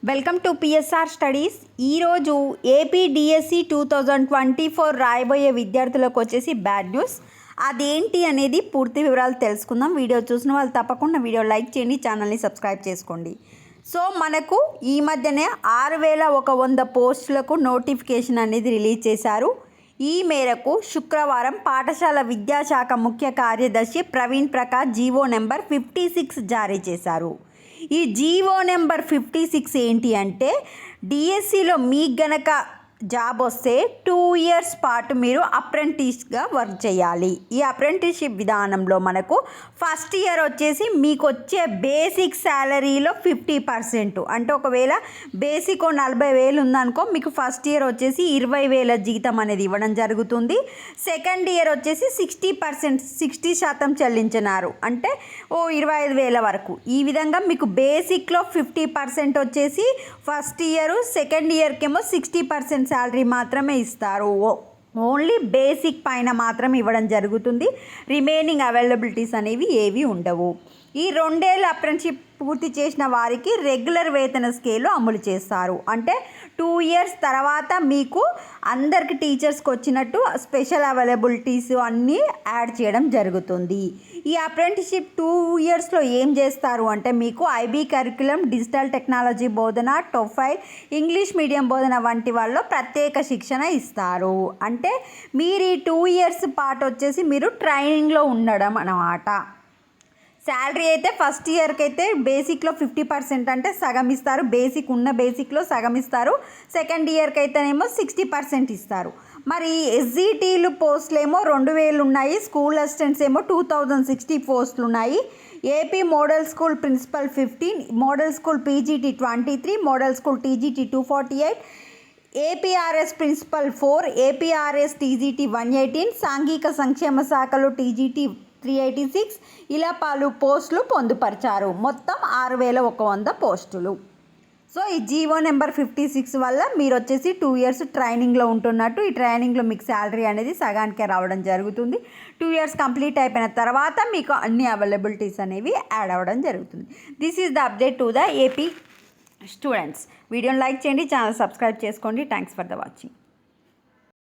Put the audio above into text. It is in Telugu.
Welcome to PSR studies. ఈరోజు ఏపీ డిఎస్సి 2024 రాయబోయే విద్యార్థులకు వచ్చేసి బ్యాడ్ న్యూస్. అదేంటి అనేది పూర్తి వివరాలు తెలుసుకుందాం. వీడియో చూసిన వాళ్ళు తప్పకుండా వీడియో లైక్ చేయండి, ఛానల్ని సబ్స్క్రైబ్ చేసుకోండి. సో మనకు ఈ మధ్యనే 6100 పోస్టులకు నోటిఫికేషన్ అనేది రిలీజ్ చేశారు. ఈ మేరకు శుక్రవారం పాఠశాల విద్యాశాఖ ముఖ్య కార్యదర్శి ప్రవీణ్ ప్రకాష్ జీవో నెంబర్ 56 జారీ చేశారు. ఈ జీవో నెంబర్ 56 ఏంటి అంటే, డిఎస్సిలో మీకు గనక జాబ్ వస్తే 2 ఇయర్స్ పాటు మీరు అప్రెంటిస్గా వర్క్ చేయాలి. ఈ అప్రెంటిస్షిప్ విధానంలో మనకు ఫస్ట్ ఇయర్ వచ్చేసి మీకు వచ్చే బేసిక్ శాలరీలో 50%, అంటే ఒకవేళ బేసిక్ 40,000 ఉందనుకో, మీకు ఫస్ట్ ఇయర్ వచ్చేసి 20,000 జీతం అనేది ఇవ్వడం జరుగుతుంది. సెకండ్ ఇయర్ వచ్చేసి 60% చెల్లించినారు, అంటే 25,000 వరకు. ఈ విధంగా మీకు బేసిక్లో 50% వచ్చేసి ఫస్ట్ ఇయర్, సెకండ్ ఇయర్కేమో 60% శాలరీ మాత్రమే ఇస్తారు. ఓన్లీ బేసిక్ పైన మాత్రం ఇవ్వడం జరుగుతుంది. రిమైనింగ్ అవైలబిలిటీస్ అనేవి ఏవి ఉండవు. ఈ 2 ఏళ్ళ అప్రెంటిస్షిప్ పూర్తి చేసిన వారికి రెగ్యులర్ వేతన స్కేలు అమలు చేస్తారు. అంటే 2 ఇయర్స్ తర్వాత మీకు అందరికి టీచర్స్కి వచ్చినట్టు స్పెషల్ అవైలబిలిటీస్ అన్నీ యాడ్ చేయడం జరుగుతుంది. ఈ అప్రెంటిస్షిప్ 2 ఇయర్స్లో ఏం చేస్తారు అంటే, మీకు ఐబీ కరిక్యులం, డిజిటల్ టెక్నాలజీ బోధన, టొఫైల్, ఇంగ్లీష్ మీడియం బోధన వంటి వాళ్ళలో ప్రత్యేక శిక్షణ ఇస్తారు. అంటే మీరు ఈ 2 ఇయర్స్ పాటు వచ్చేసి మీరు ట్రైనింగ్లో ఉండడం అన్నమాట. శాలరీ అయితే ఫస్ట్ ఇయర్కి అయితే బేసిక్లో 50%, అంటే సగం ఇస్తారు. బేసిక్ ఉన్న బేసిక్లో సగం ఇస్తారు. సెకండ్ ఇయర్కి అయితేనేమో 60% ఇస్తారు. మరి ఎస్జిటీలు పోస్టులు ఏమో 2,000 ఉన్నాయి. స్కూల్ అసిస్టెంట్స్ ఏమో 2,060 పోస్టులు ఉన్నాయి. AP model school principal 15, model school PGT 23, model school TGT 248, APRS principal 4, APRS TGT 118, సాంఘిక సంక్షేమ శాఖలో టీజీటీ 386, ఇలా పలు పోస్టులు పొందుపరిచారు. మొత్తం 6,100 పోస్టులు. సో ఈ జీవో నెంబర్ 56 వల్ల మీరు వచ్చేసి 2 ఇయర్స్ ట్రైనింగ్లో ఉంటున్నట్టు. ఈ ట్రైనింగ్లో మీకు శాలరీ అనేది సగానికే రావడం జరుగుతుంది. 2 ఇయర్స్ కంప్లీట్ అయిపోయిన తర్వాత మీకు అన్ని అవైలబిలిటీస్ అనేవి యాడ్ అవ్వడం జరుగుతుంది. This is the update to the AP students. వీడియోని లైక్ చేయండి, ఛానల్ సబ్స్క్రైబ్ చేసుకోండి. Thanks for the watching.